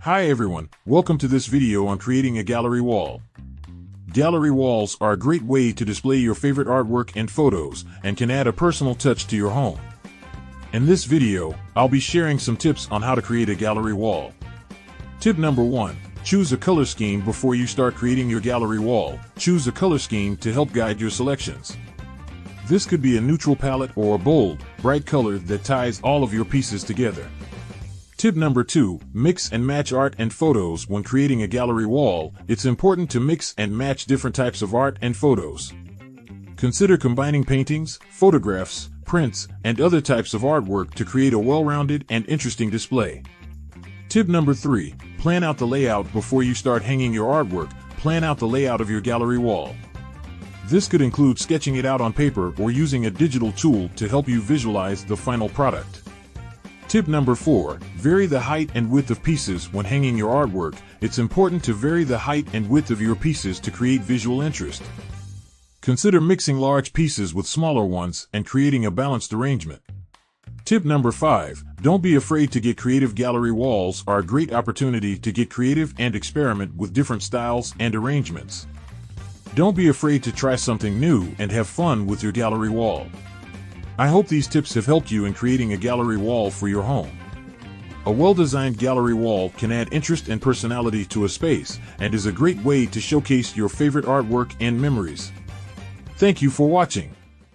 Hi everyone, welcome to this video on creating a gallery wall. Gallery walls are a great way to display your favorite artwork and photos and can add a personal touch to your home. In this video, I'll be sharing some tips on how to create a gallery wall. Tip number 1. Choose a color scheme before you start creating your gallery wall. Choose a color scheme to help guide your selections. This could be a neutral palette or a bold, bright color that ties all of your pieces together. Tip number 2. Mix and match art and photos. When creating a gallery wall, it's important to mix and match different types of art and photos. Consider combining paintings, photographs, prints, and other types of artwork to create a well-rounded and interesting display. Tip number 3. Plan out the layout before you start hanging your artwork. Plan out the layout of your gallery wall. This could include sketching it out on paper or using a digital tool to help you visualize the final product. Tip number 4. Vary the height and width of pieces. When hanging your artwork, it's important to vary the height and width of your pieces to create visual interest. Consider mixing large pieces with smaller ones and creating a balanced arrangement. Tip number 5. Don't be afraid to get creative. Gallery walls are a great opportunity to get creative and experiment with different styles and arrangements. Don't be afraid to try something new and have fun with your gallery wall. I hope these tips have helped you in creating a gallery wall for your home. A well-designed gallery wall can add interest and personality to a space and is a great way to showcase your favorite artwork and memories. Thank you for watching.